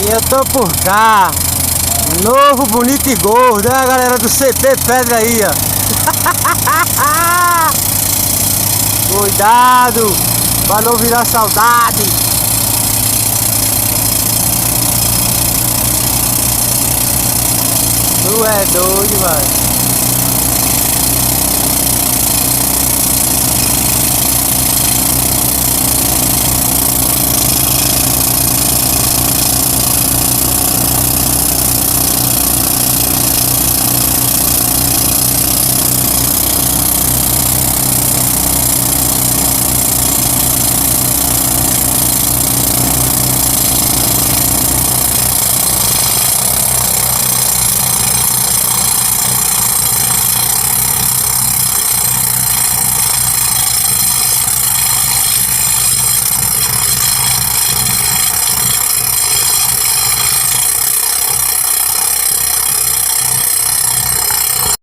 E eu tô por cá, novo, bonito e gordo, a galera do CP Pedra aí, ó. Cuidado, pra não virar saudade. Tu é doido, mano.